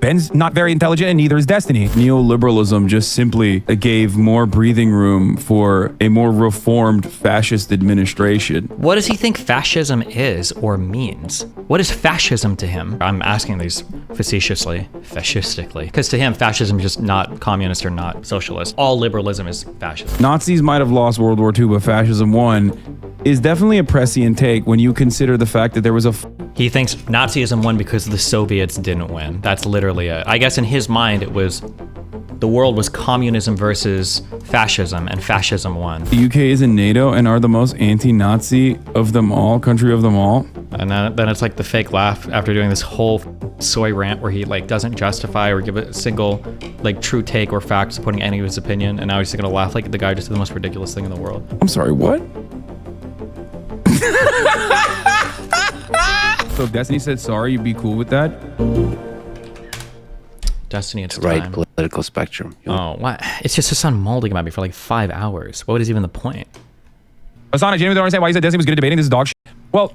Ben's not very intelligent and neither is Destiny. Neoliberalism just simply gave more breathing room for a more reformed fascist administration. What does he think fascism is or means? What is fascism to him? I'm asking these facetiously, fascistically, because to him, fascism is just not communist or not socialist. All liberalism is fascism. Nazis might have lost World War II, but fascism won is definitely a prescient take when you consider the fact that there was a... He thinks Nazism won because the Soviets didn't win. That's literally it. I guess in his mind, it was the world was communism versus fascism, and fascism won. The UK is in NATO and are the most anti-Nazi of them all, country of them all. And then it's like the fake laugh after doing this whole soy rant where he like doesn't justify or give a single like true take or fact supporting any of his opinion, and now he's gonna laugh like the guy just did the most ridiculous thing in the world. I'm sorry, what? So if Destiny said sorry, you'd be cool with that? Destiny, it's right time. political spectrum. Oh, what? It's just Hasan mauling about me for like 5 hours. What is even the point? Hasan, I genuinely don't understand why he said Destiny was good at debating. This is dog shit. Well,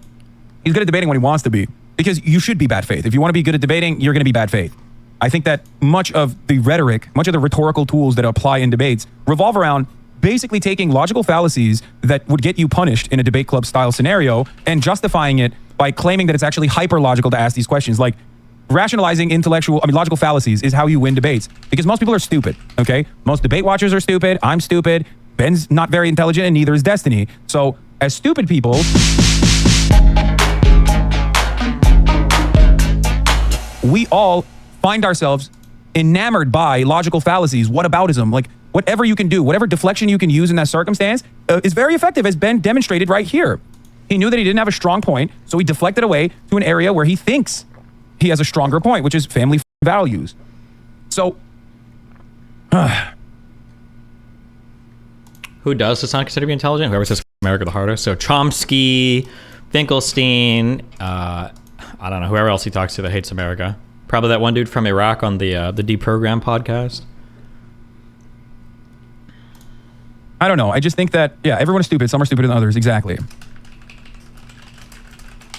he's good at debating when he wants to be. Because you should be bad faith. If you want to be good at debating, you're going to be bad faith. I think that much of the rhetoric, much of the rhetorical tools that apply in debates revolve around basically taking logical fallacies that would get you punished in a debate club style scenario and justifying it by claiming that it's actually hyper logical to ask these questions. Like rationalizing logical fallacies is how you win debates, because most people are stupid. Okay. Most debate watchers are stupid. I'm stupid. Ben's not very intelligent and neither is Destiny. So as stupid people, we all find ourselves enamored by logical fallacies, whataboutism, like whatever you can do, whatever deflection you can use in that circumstance is very effective, as Ben demonstrated right here. He knew that he didn't have a strong point, so he deflected away to an area where he thinks he has a stronger point, which is family values. So, who does Hasan consider to be intelligent? Whoever says America the hardest. So Chomsky, Finkelstein, I don't know, whoever else he talks to that hates America. Probably that one dude from Iraq on the Deprogram podcast. I don't know. I just think that, yeah, everyone is stupid. Some are stupider than others. Exactly.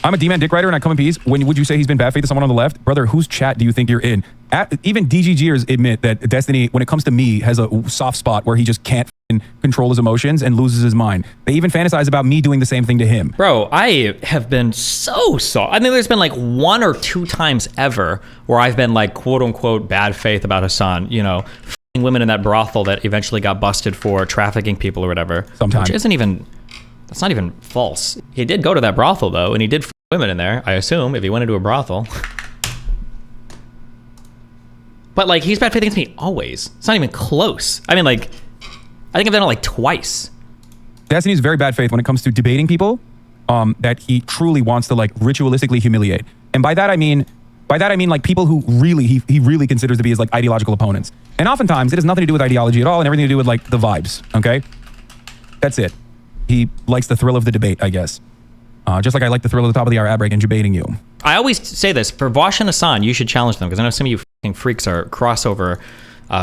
I'm a D-man dick writer and I come in peace. When would you say he's been bad faith to someone on the left? Brother, whose chat do you think you're in? Even DGGers admit that Destiny, when it comes to me, has a soft spot where he just can't control his emotions and loses his mind. They even fantasize about me doing the same thing to him. Bro, I have been so I think there's been like 1 or 2 times ever where I've been like quote unquote bad faith about Hasan, you know, f***ing women in that brothel that eventually got busted for trafficking people or whatever. Sometimes. Which isn't even, that's not even false. He did go to that brothel though, and he did f*** women in there, I assume, if he went into a brothel. But like, he's bad faith against me always. It's not even close. I mean, like, I think I've done it like twice. Destiny's very bad faith when it comes to debating people that he truly wants to like ritualistically humiliate. And by that I mean like people who really he really considers to be his like ideological opponents. And oftentimes it has nothing to do with ideology at all and everything to do with like the vibes. Okay, that's it. He likes the thrill of the debate, I guess. Just like I like the thrill of the top of the hour ad break and debating you. I always say this for Vosh and Hasan, you should challenge them because I know some of you fucking freaks are crossover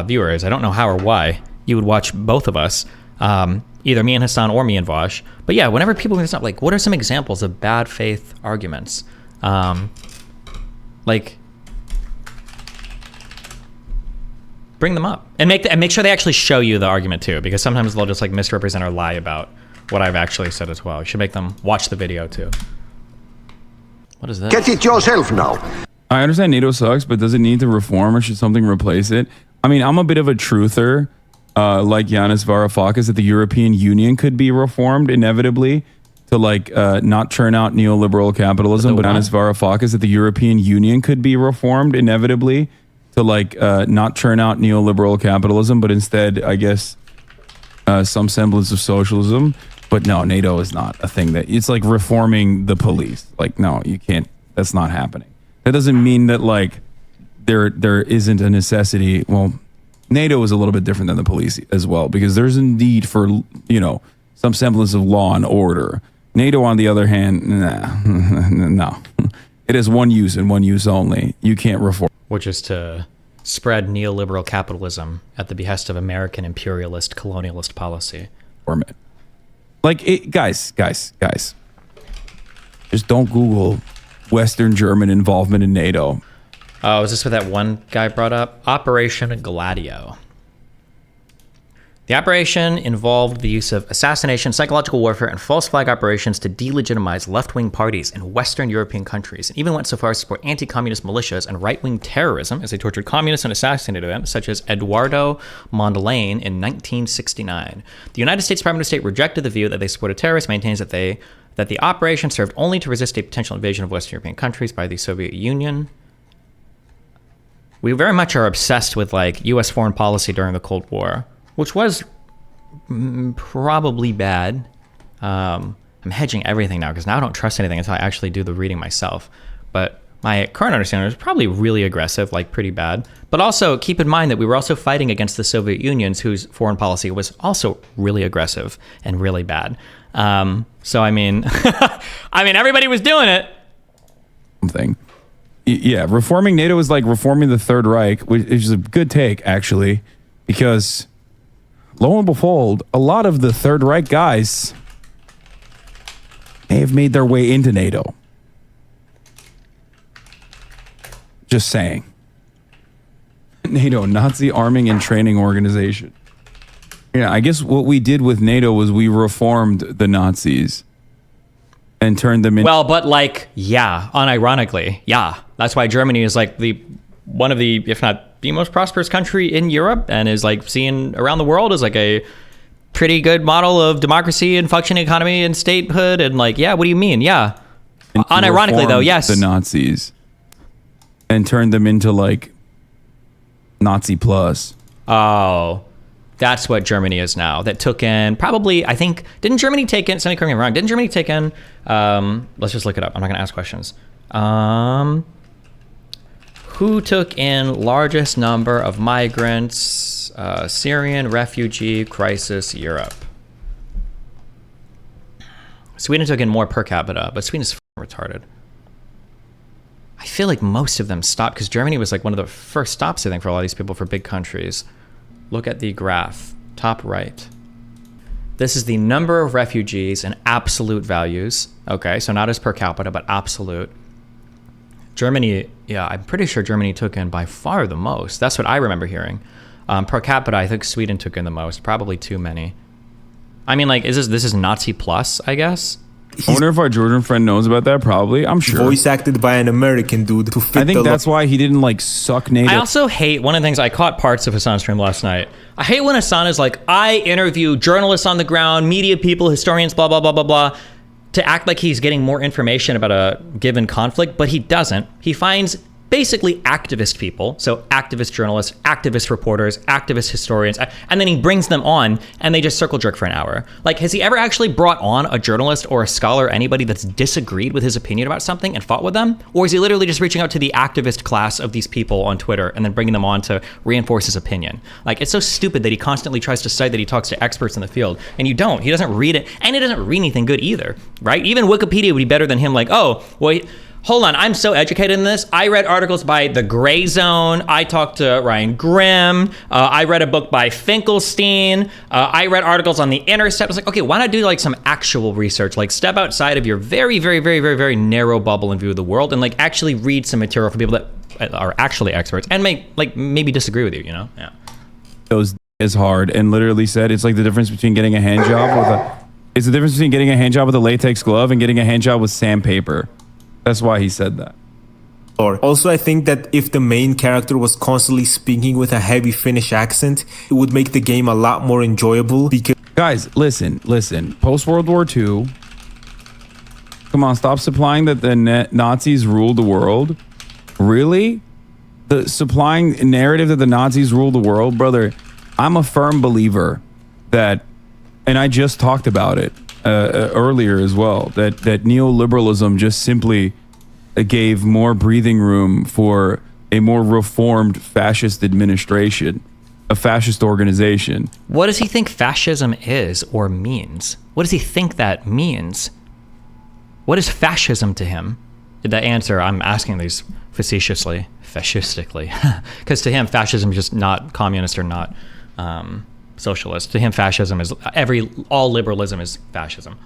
viewers. I don't know how or why you would watch both of us, either me and Hasan or me and Vosh. But yeah, whenever people bring this up, like, what are some examples of bad faith arguments? Like, bring them up and make sure they actually show you the argument too, because sometimes they'll just like misrepresent or lie about what I've actually said as well. You should make them watch the video too. What is that? Get it yourself now. I understand NATO sucks, but does it need to reform or should something replace it? I mean, I'm a bit of a truther, like Yanis Varoufakis, that the European Union could be reformed inevitably to like not churn out neoliberal capitalism. But Yanis Varoufakis, that the European Union could be reformed inevitably to like not churn out neoliberal capitalism, but instead, I guess, some semblance of socialism. But no, NATO is not a thing that it's like reforming the police. Like, no, you can't. That's not happening. That doesn't mean that like there isn't a necessity. Well, NATO is a little bit different than the police as well, because there's a need for, you know, some semblance of law and order. NATO, on the other hand, no. It has one use and one use only. You can't reform. Which is to spread neoliberal capitalism at the behest of American imperialist colonialist policy. Like, guys, just don't Google Western German involvement in NATO. Oh, is this what that one guy brought up? Operation Gladio. The operation involved the use of assassination, psychological warfare, and false flag operations to delegitimize left-wing parties in Western European countries, and even went so far as to support anti-communist militias and right-wing terrorism as they tortured communists and assassinated them, such as Eduardo Mondlane in 1969. The United States Department of State rejected the view that they supported terrorists, maintains that the operation served only to resist a potential invasion of Western European countries by the Soviet Union. We very much are obsessed with like U.S. foreign policy during the Cold War, which was probably bad. I'm hedging everything now because now I don't trust anything until I actually do the reading myself. But my current understanding is probably really aggressive, like pretty bad. But also keep in mind that we were also fighting against the Soviet Union, whose foreign policy was also really aggressive and really bad. So I mean, everybody was doing it. Thing. Yeah, reforming NATO is like reforming the Third Reich, which is a good take, actually, because lo and behold, a lot of the Third Reich guys may have made their way into NATO. Just saying. NATO, Nazi arming and training organization. Yeah, I guess what we did with NATO was we reformed the Nazis and turned them into... Well, but like, yeah, unironically, yeah. That's why Germany is like one of the, if not the most prosperous country in Europe, and is like seen around the world as like a pretty good model of democracy and functioning economy and statehood. And like, yeah, what do you mean? Yeah. Unironically though, yes. The Nazis and turned them into like Nazi plus. Oh, that's what Germany is now. That took in probably, I think, didn't Germany take in, somebody correct me if I'm wrong, didn't Germany take in, let's just look it up. I'm not going to ask questions. Who took in largest number of migrants, Syrian refugee crisis, Europe? Sweden took in more per capita, but Sweden's retarded. I feel like most of them stopped because Germany was like one of the first stops, I think, for a lot of these people for big countries. Look at the graph, top right. This is the number of refugees in absolute values. Okay, so not as per capita, but absolute. Germany, yeah, I'm pretty sure Germany took in by far the most. That's what I remember hearing. Per capita, I think Sweden took in the most, probably too many. I mean, like, this is Nazi plus, I guess? I wonder if our Georgian friend knows about that. Probably, I'm sure. Voice acted by an American dude to fit. I think that's why he didn't like suck NATO. I also hate one of the things I caught parts of Hasan's stream last night. I hate when Hasan is like, I interview journalists on the ground, media people, historians, blah blah blah blah blah, to act like he's getting more information about a given conflict, but he doesn't. He finds basically activist people, so activist journalists, activist reporters, activist historians, and then he brings them on and they just circle jerk for an hour. Like, has he ever actually brought on a journalist or a scholar, anybody that's disagreed with his opinion about something and fought with them? Or is he literally just reaching out to the activist class of these people on Twitter and then bringing them on to reinforce his opinion? Like, it's so stupid that he constantly tries to cite that he talks to experts in the field, and you don't. He doesn't read it, and he doesn't read anything good either, right? Even Wikipedia would be better than him, like, oh, well, hold on, I'm so educated in this. I read articles by The Gray Zone. I talked to Ryan Grimm. I read a book by Finkelstein. I read articles on The Intercept. I was like, okay, why not do like some actual research? Like step outside of your very, very, very, very, very narrow bubble and view of the world and like actually read some material from people that are actually experts and maybe disagree with you, you know? Yeah. Those is hard and literally said it's like the difference between getting a hand job it's the difference between getting a hand job with a latex glove and getting a hand job with sandpaper. That's why he said that. Also, I think that if the main character was constantly speaking with a heavy Finnish accent, it would make the game a lot more enjoyable because... Guys, listen. Post-World War II, come on, stop supplying that the Nazis ruled the world. Really? The supplying narrative that the Nazis ruled the world, brother, I'm a firm believer that, and I just talked about it, earlier as well, that neoliberalism just simply gave more breathing room for a more reformed fascist administration, a fascist organization. What does he think fascism is or means? What does he think that means? What is fascism to him? The answer, I'm asking these facetiously, fascistically, because to him, fascism is just not communist or not socialist. To him, fascism is all liberalism is fascism.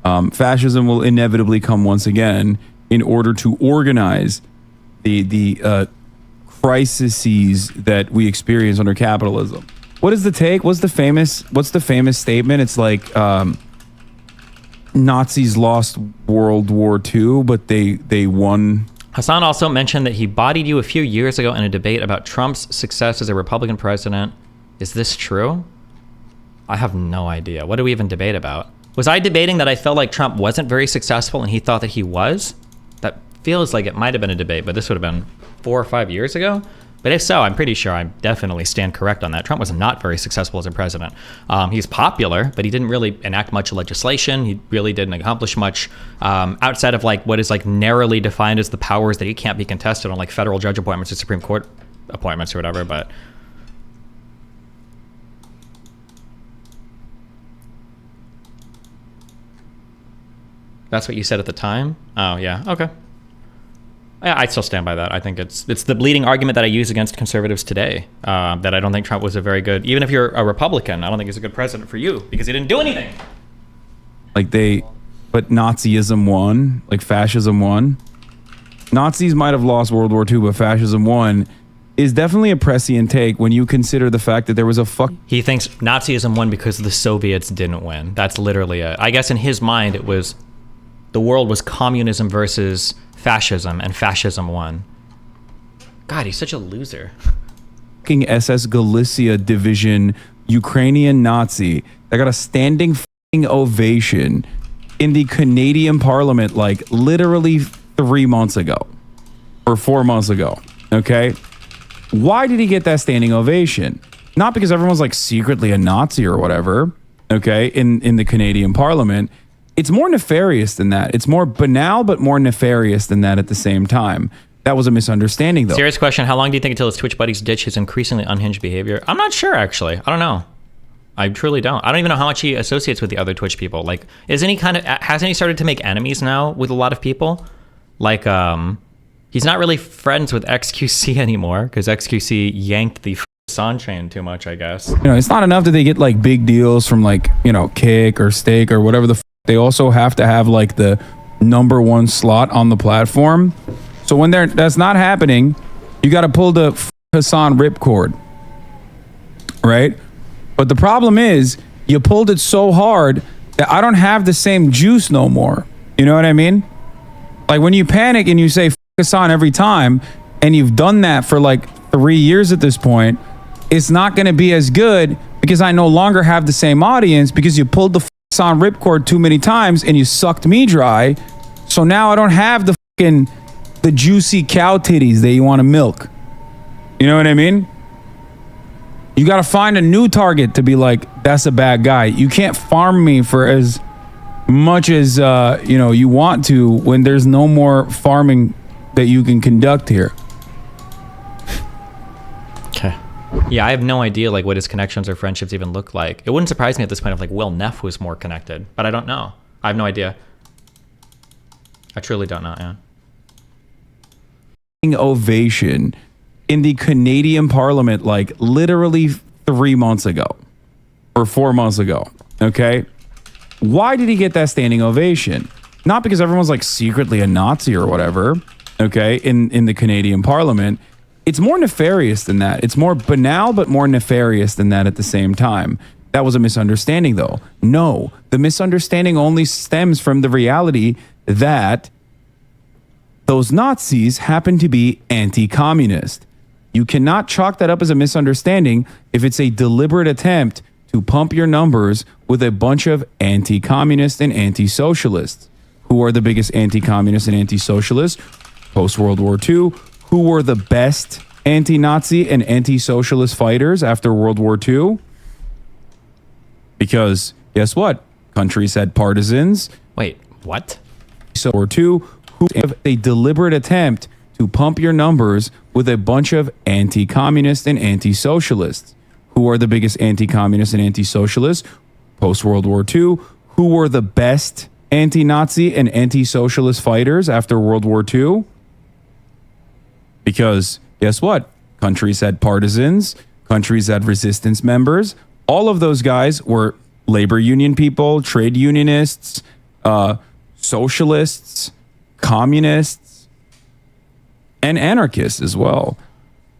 Fascism will inevitably come once again in order to organize the crises that we experience under capitalism. What is the take? What's the famous statement? It's like Nazis lost World War II, but they won. Hasan also mentioned that he bodied you a few years ago in a debate about Trump's success as a Republican president. Is this true? I have no idea. What do we even debate about? Was I debating that I felt like Trump wasn't very successful and he thought that he was? That feels like it might have been a debate, but this would have been 4 or 5 years ago. But if so, I'm pretty sure I definitely stand correct on that. Trump was not very successful as a president. He's popular, but he didn't really enact much legislation. He really didn't accomplish much outside of like what is like narrowly defined as the powers that he can't be contested on, like federal judge appointments or Supreme Court appointments or whatever. But that's what you said at the time? Oh, yeah. Okay. Yeah, I still stand by that. I think it's the bleeding argument that I use against conservatives today, that I don't think Trump was a very good, even if you're a Republican, I don't think he's a good president for you because he didn't do anything. But Nazism won, like fascism won. Nazis might have lost World War II, but fascism won is definitely a prescient take when you consider the fact that there was a He thinks Nazism won because the Soviets didn't win. That's literally it. I guess in his mind it was, the world was communism versus fascism, and fascism won. God, he's such a loser. SS Galicia division Ukrainian Nazi that got a standing ovation in the Canadian Parliament like literally 3 months ago or 4 months ago. Okay, why did he get that standing ovation? Not because everyone's like secretly a Nazi or whatever. Okay, in the Canadian Parliament. It's more nefarious than that. It's more banal, but more nefarious than that at the same time. That was a misunderstanding, though. Serious question. How long do you think until his Twitch buddies ditch his increasingly unhinged behavior? I'm not sure, actually. I don't know. I truly don't. I don't even know how much he associates with the other Twitch people. Like, hasn't he started to make enemies now with a lot of people? Like, he's not really friends with XQC anymore because XQC yanked the Hasan chain too much, I guess. You know, it's not enough that they get like big deals from like, you know, Kick or Stake or whatever the they also have to have like the #1 slot on the platform. So when that's not happening, you got to pull the Hasan ripcord, right? But the problem is you pulled it so hard that I don't have the same juice no more. You know what I mean? Like when you panic and you say Hasan every time, and you've done that for like 3 years at this point, it's not going to be as good because I no longer have the same audience because you pulled the Hasan ripcord too many times and you sucked me dry. So now I don't have the juicy cow titties that you want to milk. You know what I mean? You got to find a new target to be like, that's a bad guy. You can't farm me for as much as you want to when there's no more farming that you can conduct here. Okay. Yeah, I have no idea like what his connections or friendships even look like. It wouldn't surprise me at this point if like Will Neff was more connected, but I don't know. I have no idea. I truly don't know. Yeah. Ovation in the Canadian Parliament like literally 3 months ago or 4 months ago. Okay, why did he get that standing ovation? Not because everyone's like secretly a Nazi or whatever. Okay, in the Canadian Parliament. It's more nefarious than that. It's more banal, but more nefarious than that at the same time. That was a misunderstanding, though. No, the misunderstanding only stems from the reality that those Nazis happen to be anti-communist. You cannot chalk that up as a misunderstanding if it's a deliberate attempt to pump your numbers with a bunch of anti-communists and anti-socialists. Who are the biggest anti-communists and anti-socialists? Post-World War II. Who were the best anti-Nazi and anti-socialist fighters after World War II? Because guess what? Countries had partisans. Wait, what? So World War II, who have a deliberate attempt to pump your numbers with a bunch of anti-communists and anti-socialists. Who are the biggest anti-communists and anti-socialists? Post-World War II. Who were the best anti-Nazi and anti-socialist fighters after World War II? Because guess what? Countries had partisans, countries had resistance members. All of those guys were labor union people, trade unionists, socialists, communists. and anarchists as well.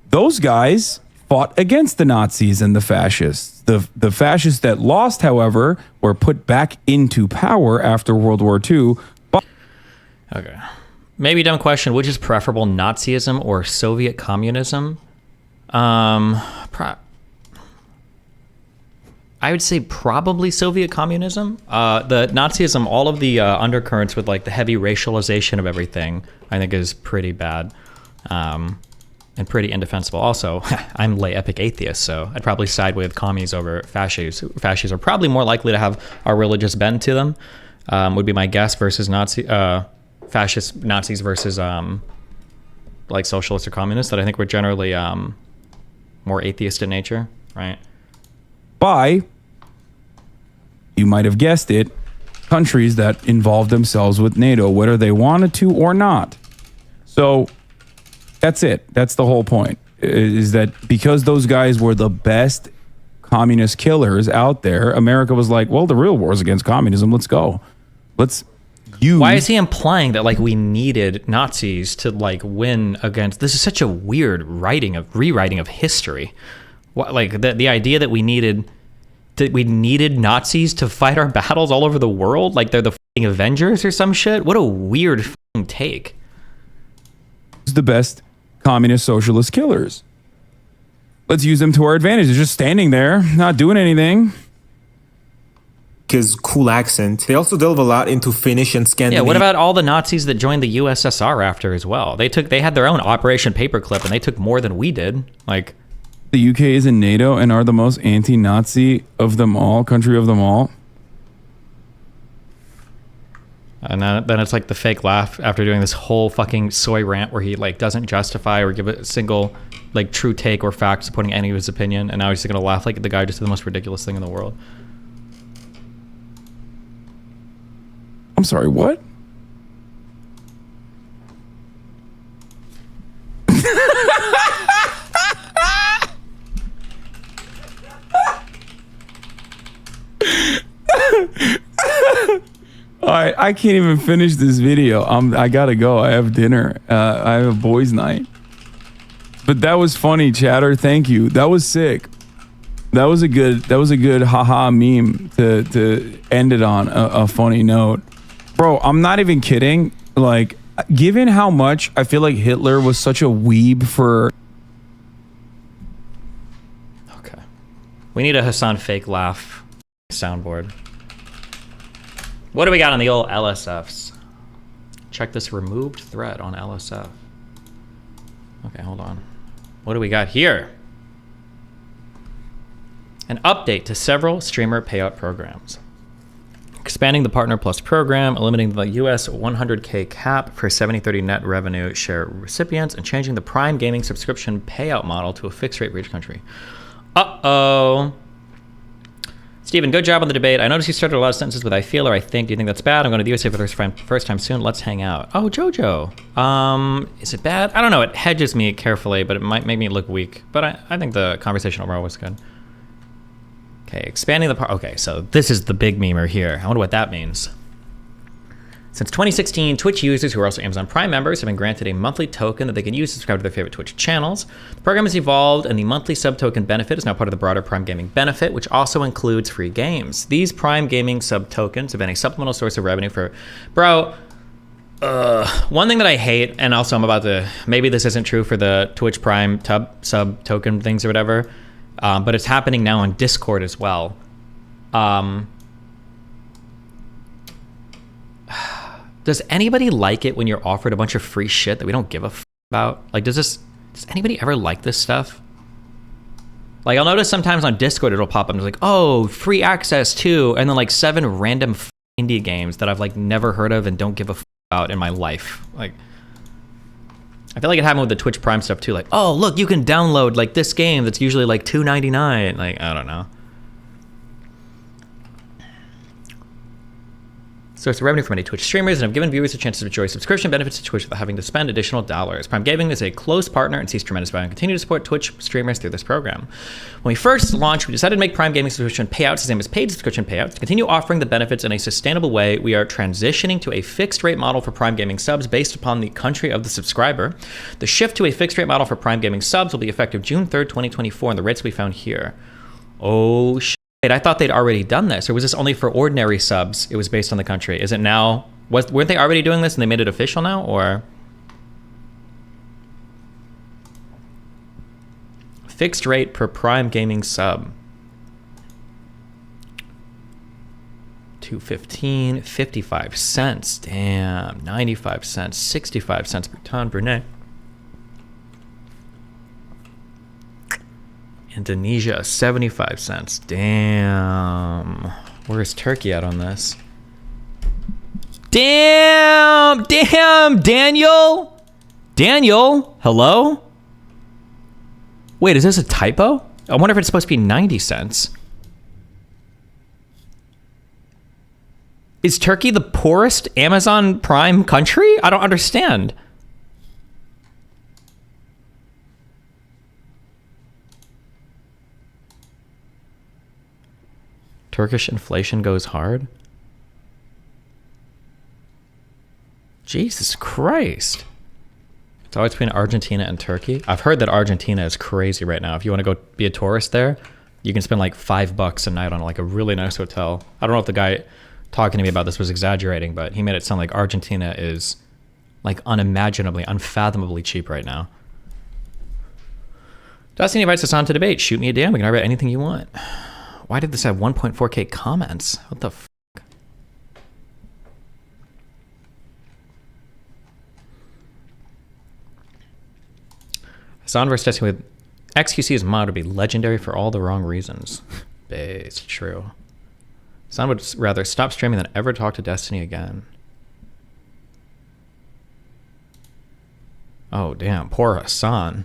Those guys fought against the Nazis and the fascists. The fascists that lost, however, were put back into power after World War II. Okay. Maybe dumb question. Which is preferable, Nazism or Soviet communism? I would say probably Soviet communism. The Nazism, all of the undercurrents with like the heavy racialization of everything, I think is pretty bad. And pretty indefensible. Also, I'm lay epic atheist, so I'd probably side with commies over fascists. Fascists are probably more likely to have a religious bend to them, would be my guess, versus fascist Nazis versus like socialists or communists that I think were generally more atheist in nature, right? By, you might have guessed it, countries that involved themselves with NATO, whether they wanted to or not. So that's it. That's the whole point, is that because those guys were the best communist killers out there, America was like, well, the real war is against communism. Let's go. Let's use... Why is he implying that like we needed Nazis to like win against... This is such a weird rewriting of history. What, like the idea that we needed Nazis to fight our battles all over the world, like they're the fucking Avengers or some shit. What a weird fucking take. The best communist socialist killers. Let's use them to our advantage. They're just standing there, not doing anything. His cool accent. They also delve a lot into Finnish and Scandinavian. Yeah, what about all the Nazis that joined the USSR after as well? They had their own Operation Paperclip, and they took more than we did. Like, the UK is in NATO and are the most anti-Nazi of them all, country of them all. And then it's like the fake laugh after doing this whole fucking soy rant where he like doesn't justify or give a single like true take or fact supporting any of his opinion, and now he's just gonna laugh like the guy just did the most ridiculous thing in the world. I'm sorry, what? All right, I can't even finish this video. I gotta go. I have dinner. I have a boys' night. But that was funny, chatter. Thank you. That was sick. That was a good haha meme to end it on a funny note. Bro, I'm not even kidding. Like, given how much I feel like Hitler was such a weeb for... Okay. We need a Hasan fake laugh soundboard. What do we got on the old LSFs? Check this removed thread on LSF. Okay, hold on. What do we got here? An update to several streamer payout programs. Expanding the Partner Plus program, eliminating the US 100K cap for 70/30 net revenue share recipients, and changing the Prime Gaming subscription payout model to a fixed rate for each country. Uh-oh. Steven, good job on the debate. I noticed you started a lot of sentences with I feel or I think. Do you think that's bad? I'm going to the USA for the first time soon. Let's hang out. Oh, Jojo. Is it bad? I don't know. It hedges me carefully, but it might make me look weak. But I think the conversation overall was good. Okay, expanding the part. Okay, so this is the big memer here. I wonder what that means. Since 2016, Twitch users who are also Amazon Prime members have been granted a monthly token that they can use to subscribe to their favorite Twitch channels. The program has evolved, and the monthly sub-token benefit is now part of the broader Prime Gaming benefit, which also includes free games. These Prime Gaming sub-tokens have been a supplemental source of revenue for... Bro, one thing that I hate, and also I'm about to... Maybe this isn't true for the Twitch Prime sub-token things or whatever, but it's happening now on Discord as well. Does anybody like it when you're offered a bunch of free shit that we don't give a f about? Like, does anybody ever like this stuff? Like, I'll notice sometimes on Discord it'll pop up and it's like, oh, free access to, and then like 7 random indie games that I've like never heard of and don't give a f about in my life. Like, I feel like it happened with the Twitch Prime stuff too. Like, oh, look, you can download like this game that's usually like $2.99. Like, I don't know. source of revenue for many Twitch streamers, and have given viewers a chance to enjoy subscription benefits to Twitch without having to spend additional dollars. Prime Gaming is a close partner and sees tremendous value and continue to support Twitch streamers through this program. When we first launched, we decided to make Prime Gaming subscription payouts the same as paid subscription payouts. To continue offering the benefits in a sustainable way, we are transitioning to a fixed rate model for Prime Gaming subs based upon the country of the subscriber. The shift to a fixed rate model for Prime Gaming subs will be effective June 3rd, 2024, and the rates will be found here. Oh, shit. I thought they'd already done this, or was this only for ordinary subs? It was based on the country. Is it now? Weren't they already doing this and they made it official now, or? Fixed rate per Prime Gaming sub. 215, 55 cents. Damn, 95 cents, 65 cents per ton. Brunei. Indonesia, 75 cents. Damn. Where's Turkey at on this? Damn! Daniel! Daniel? Hello? Wait, is this a typo? I wonder if it's supposed to be 90 cents. Is Turkey the poorest Amazon Prime country? I don't understand. Turkish inflation goes hard? Jesus Christ. It's always between Argentina and Turkey. I've heard that Argentina is crazy right now. If you want to go be a tourist there, you can spend like $5 a night on like a really nice hotel. I don't know if the guy talking to me about this was exaggerating, but he made it sound like Argentina is like unimaginably, unfathomably cheap right now. Destiny invites us on to debate. Shoot me a DM. We can argue about anything you want. Why did this have 1.4K comments? What the f***? Hasan versus Destiny with XQC's mod would be legendary for all the wrong reasons. It's true. Hasan would rather stop streaming than ever talk to Destiny again. Oh, damn. Poor Hasan.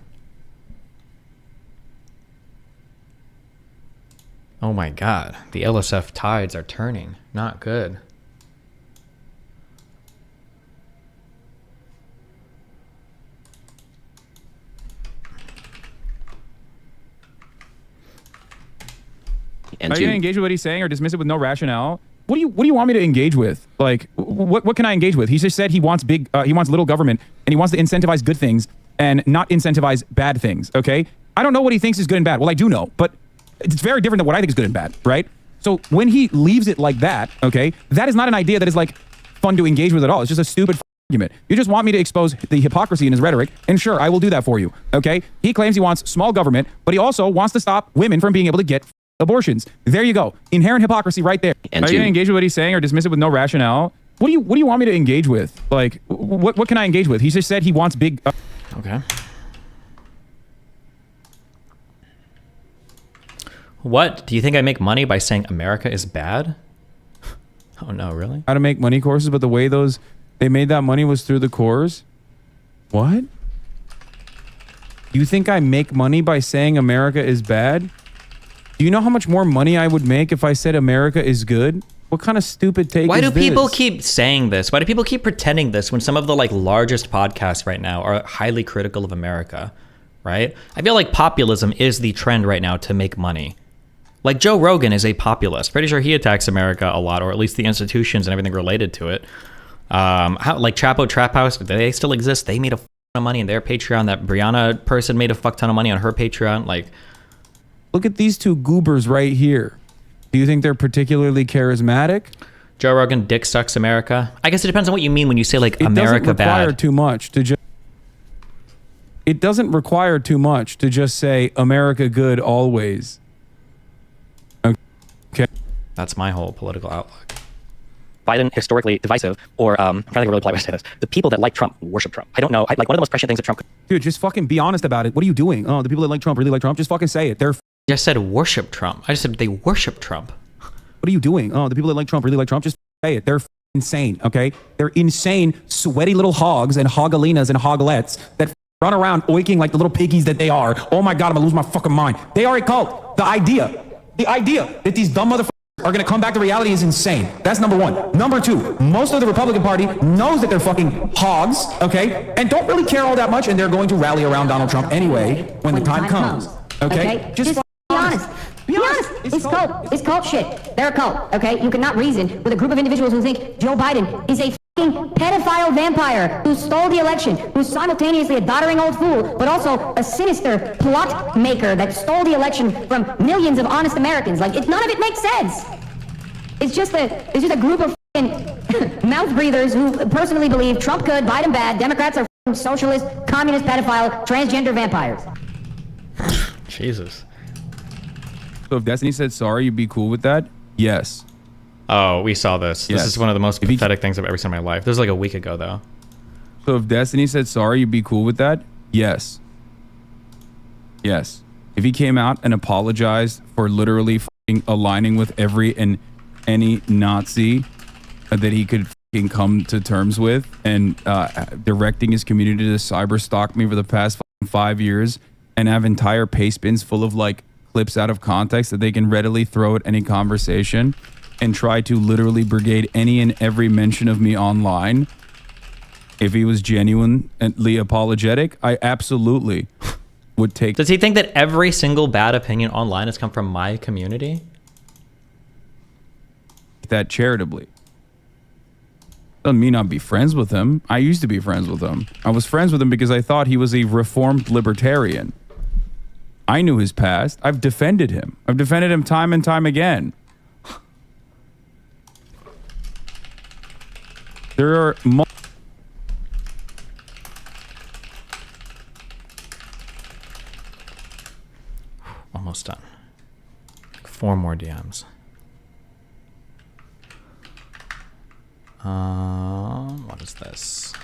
Oh my god, the LSF tides are turning. Not good. Are you gonna engage with what he's saying or dismiss it with no rationale? What do you want me to engage with? Like, what can I engage with? He just said he wants little government and he wants to incentivize good things and not incentivize bad things. Okay, I don't know what he thinks is good and bad. Well, I do know, but it's very different than what I think is good and bad, right? So when he leaves it like that, okay, that is not an idea that is like fun to engage with at all. It's just a stupid argument. You just want me to expose the hypocrisy in his rhetoric, and sure, I will do that for you, okay? He claims he wants small government, but he also wants to stop women from being able to get abortions. There you go. Inherent hypocrisy right there. Are you gonna engage with what he's saying or dismiss it with no rationale? What do you want me to engage with? Like, what can I engage with? He just said he wants big... Okay. What? Do you think I make money by saying America is bad? Oh no, really? How to make money courses, but the way they made that money was through the cores? What? You think I make money by saying America is bad? Do you know how much more money I would make if I said America is good? What kind of stupid take Why is do this? people keep saying this? Why do people keep pretending this when some of the like largest podcasts right now are highly critical of America, right? I feel like populism is the trend right now to make money. Like Joe Rogan is a populist. Pretty sure he attacks America a lot, or at least the institutions and everything related to it. Like Chapo Trap House, they still exist. They made a fuck ton of money in their Patreon. That Brianna person made a fuck ton of money on her Patreon. Like, look at these two goobers right here. Do you think they're particularly charismatic? Joe Rogan, dick sucks America. I guess it depends on what you mean when you say like America bad. It doesn't require too much to just... It doesn't require too much to just say America good always. Okay. That's my whole political outlook. Biden historically divisive, or I'm trying to think of a really polite way to say this. The people that like Trump worship Trump. I don't know. Like one of the most prescient things that Trump could... Dude, just fucking be honest about it. What are you doing? Oh, the people that like Trump really like Trump. Just fucking say it. They're... I just said worship Trump. I just said they worship Trump. What are you doing? Oh, the people that like Trump really like Trump. Just say it. They're insane, okay? They're insane, sweaty little hogs and hogalinas and hoglets that run around oiking like the little piggies that they are. Oh my God, I'm gonna lose my fucking mind. They are a cult. The idea that these dumb motherfuckers are going to come back to reality is insane. That's number one. Number two, most of the Republican Party knows that they're fucking hogs, okay, and don't really care all that much, and they're going to rally around Donald Trump anyway when the time comes. Okay? Just be honest. Be honest. It's cult shit. They're a cult, okay? You cannot reason with a group of individuals who think Joe Biden is a fucking pedophile vampire who stole the election, who's simultaneously a doddering old fool, but also a sinister plot maker that stole the election from millions of honest Americans. Like, none of it makes sense. It's just a group of fucking mouth breathers who personally believe Trump good, Biden bad, Democrats are fucking socialist, communist, pedophile, transgender vampires. Jesus. So if Destiny said sorry, you'd be cool with that? Yes. Oh, we saw this. Yes. This is one of the most pathetic things I've ever seen in my life. This was like a week ago, though. So if Destiny said sorry, you'd be cool with that? Yes. Yes. If he came out and apologized for literally fucking aligning with every and any Nazi that he could fucking come to terms with and directing his community to cyber stalk me for the past 5 years and have entire paste bins full of like clips out of context that they can readily throw at any conversation and try to literally brigade any and every mention of me online. If he was genuinely apologetic, I absolutely would take. Does he think that every single bad opinion online has come from my community? That charitably. Doesn't mean I'd be friends with him. I used to be friends with him. I was friends with him because I thought he was a reformed libertarian. I knew his past. I've defended him. I've defended him time and time again. There are Almost done. 4 more DMs. What is this?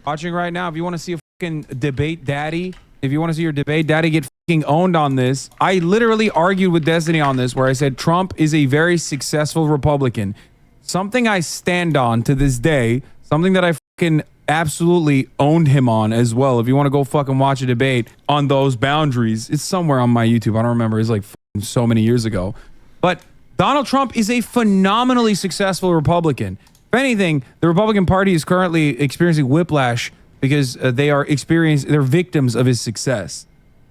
watching right now, if you want to see a fucking debate daddy, if you want to see your debate daddy get fucking owned on this, I literally argued with Destiny on this where I said Trump is a very successful Republican. Something I stand on to this day, something that I fucking absolutely owned him on as well. If you want to go fucking watch a debate on those boundaries, it's somewhere on my YouTube. I don't remember. It's like so many years ago. But Donald Trump is a phenomenally successful Republican. If anything, the Republican Party is currently experiencing whiplash because they're victims of his success.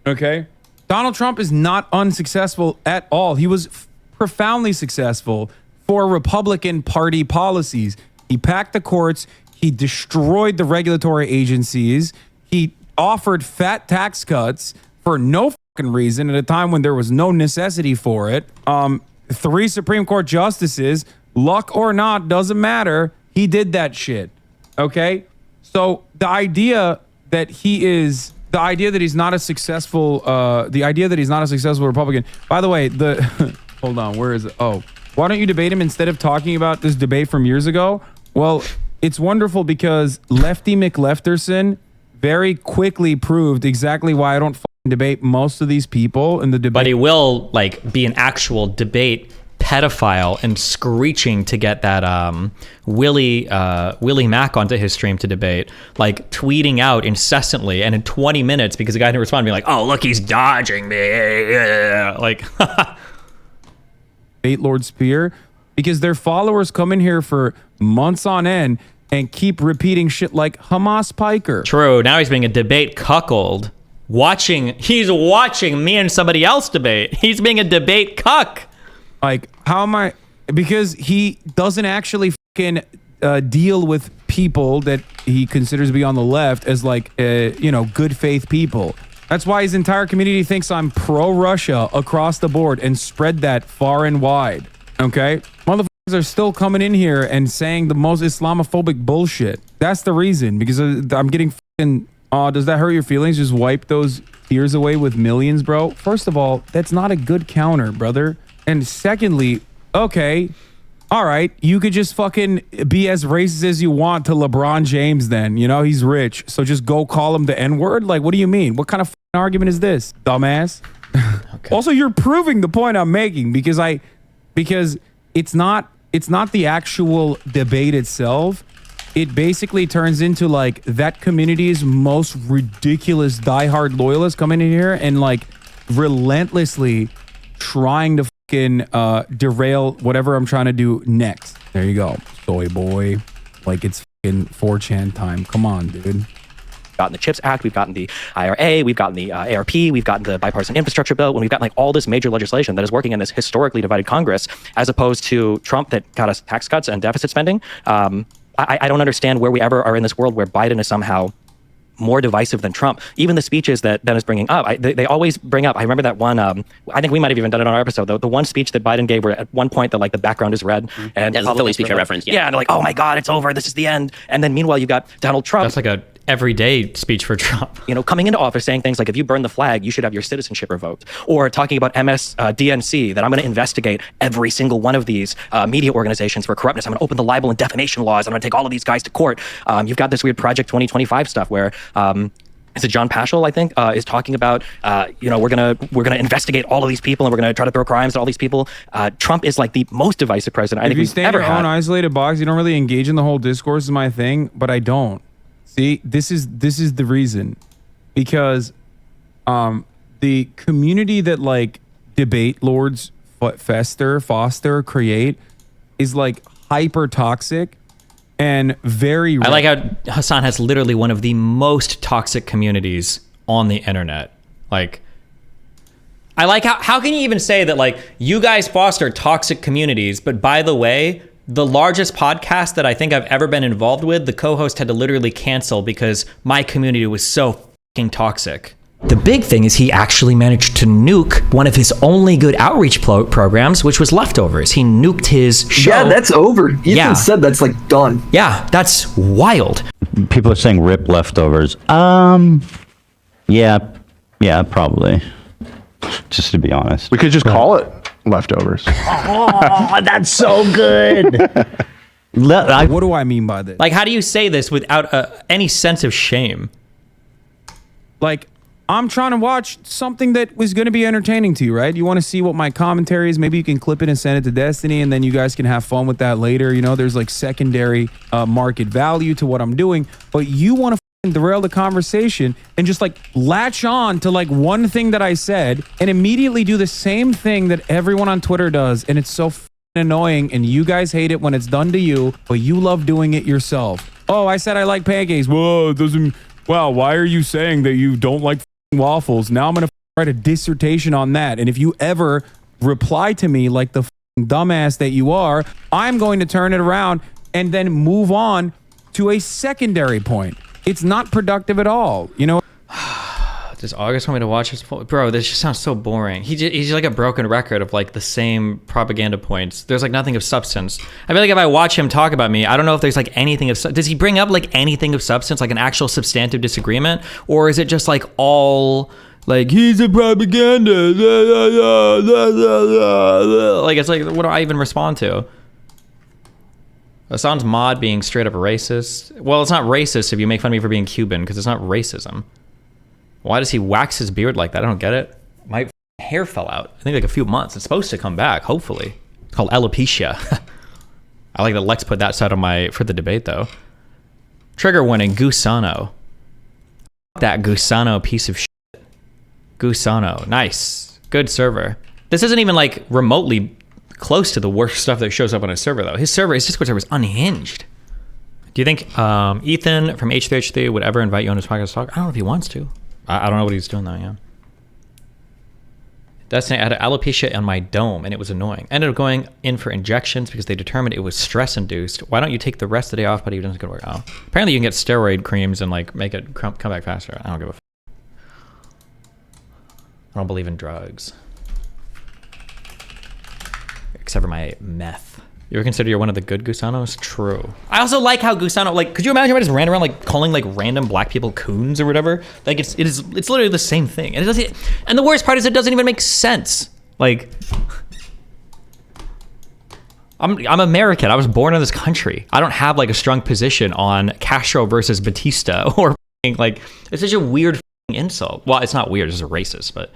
Okay? Donald Trump is not unsuccessful at all. He was profoundly successful for Republican Party policies. He packed the courts. He destroyed the regulatory agencies. He offered fat tax cuts for no fucking reason at a time when there was no necessity for it. 3 Supreme Court justices, luck or not, doesn't matter. He did that shit. Okay? So the idea that he's not a successful Republican. By the way, hold on, where is it? Oh, why don't you debate him instead of talking about this debate from years ago? Well, it's wonderful because Lefty McLefterson very quickly proved exactly why I don't debate most of these people in the debate. But he will like be an actual debate pedophile and screeching to get that Willie Mack onto his stream to debate, like tweeting out incessantly and in 20 minutes because the guy didn't respond, being like, "Oh, look, he's dodging me," like Bait Lord Spear, because their followers come in here for months on end and keep repeating shit like Hamas Piker. True. Now he's being a debate cuckold. He's watching me and somebody else debate. He's being a debate cuck. Like, how am I? Because he doesn't actually fucking deal with people that he considers to be on the left as like, good faith people. That's why his entire community thinks I'm pro-Russia across the board and spread that far and wide. Okay? Motherfuckers are still coming in here and saying the most Islamophobic bullshit. That's the reason. Because I'm getting fucking... does that hurt your feelings? Just wipe those tears away with millions, bro? First of all, that's not a good counter, brother. And secondly, okay, all right, you could just fucking be as racist as you want to LeBron James then. You know, he's rich. So just go call him the N-word? Like, what do you mean? What kind of argument is this, dumbass? Okay. Also, you're proving the point I'm making because it's not the actual debate itself. It basically turns into like that community's most ridiculous diehard loyalists coming in here and like relentlessly trying to fucking derail whatever I'm trying to do next. There you go, soy boy. Like it's fucking 4chan time. Come on, dude. Gotten the CHIPS Act, we've gotten the IRA, we've gotten the ARP, we've gotten the bipartisan infrastructure bill, when we've got like all this major legislation that is working in this historically divided Congress, as opposed to Trump that got us tax cuts and deficit spending. I don't understand where we ever are in this world where Biden is somehow more divisive than Trump. Even the speeches that Ben is bringing up, they always bring up. I remember that one. I think we might have even done it on our episode. The one speech that Biden gave, where at one point the background is red, and the Philly speech I referenced. Yeah, and they're like, "Oh my God, it's over. This is the end." And then meanwhile, you got Donald Trump. That's like a everyday speech for Trump. Coming into office saying things like, if you burn the flag, you should have your citizenship revoked. Or talking about DNC, that I'm going to investigate every single one of these media organizations for corruptness. I'm going to open the libel and defamation laws. I'm going to take all of these guys to court. You've got this weird Project 2025 stuff where is it John Paschal, I think, is talking about, we're gonna investigate all of these people and we're gonna try to throw crimes at all these people. Trump is like the most divisive president I think we've ever had. If you stay in your own isolated box, you don't really engage in the whole discourse is my thing, but I don't. See, this is the reason. Because the community that like debate lords foster, create is like hyper toxic. And very I like how Hasan has literally one of the most toxic communities on the internet. Like, I like how can you even say that, like, you guys foster toxic communities, but by the way, the largest podcast that I think I've ever been involved with, the co-host had to literally cancel because my community was so fucking toxic. The big thing is he actually managed to nuke one of his only good outreach programs, which was Leftovers. He nuked his show. Yeah, that's over. Ethan said that's like done. Yeah, that's wild. People are saying rip Leftovers. Yeah, probably. Just to be honest. We could just call it Leftovers. Oh, that's so good. What do I mean by this? Like, how do you say this without any sense of shame? Like, I'm trying to watch something that was going to be entertaining to you, right? You want to see what my commentary is. Maybe you can clip it and send it to Destiny, and then you guys can have fun with that later. There's like secondary market value to what I'm doing, but you want to derail the conversation and just like latch on to like one thing that I said and immediately do the same thing that everyone on Twitter does, and it's so annoying, and you guys hate it when it's done to you, but you love doing it yourself. Oh, I said I like pancakes. Whoa, it doesn't. Wow, why are you saying that you don't like waffles? Now I'm going to write a dissertation on that. And if you ever reply to me like the dumbass that you are, I'm going to turn it around and then move on to a secondary point. It's not productive at all. Does August want me to watch this? Bro, this just sounds so boring. He's like a broken record of like the same propaganda points. There's like nothing of substance. I feel like if I watch him talk about me, I don't know if there's like anything of does he bring up like anything of substance, like an actual substantive disagreement? Or is it just like all like, he's a propaganda? Like, it's like, what do I even respond to? Hasan's mod being straight up racist. Well, it's not racist if you make fun of me for being Cuban, because it's not racism. Why does he wax his beard like that? I don't get it. My hair fell out. I think like a few months. It's supposed to come back, hopefully. It's called alopecia. I like that Lex put that side on for the debate, though. Trigger warning, Gusano. That Gusano piece of shit. Gusano. Nice. Good server. This isn't even like remotely close to the worst stuff that shows up on his server, though. His Discord server is unhinged. Do you think Ethan from H3H3 would ever invite you on his podcast to talk? I don't know if he wants to. I don't know what he's doing though, yeah. Destiny, I had alopecia on my dome and it was annoying. Ended up going in for injections because they determined it was stress induced. Why don't you take the rest of the day off, but he doesn't go to work? Oh. Apparently you can get steroid creams and like make it come back faster. I don't give a f. I don't believe in drugs. Except for my meth. You ever consider you're one of the good Gusanos? True. I also like how Gusano, like, could you imagine if I just ran around like calling like random black people coons or whatever? Like it's literally the same thing. And and the worst part is it doesn't even make sense. Like, I'm American. I was born in this country. I don't have like a strong position on Castro versus Batista or like, it's such a weird insult. Well, it's not weird, it's just racist, but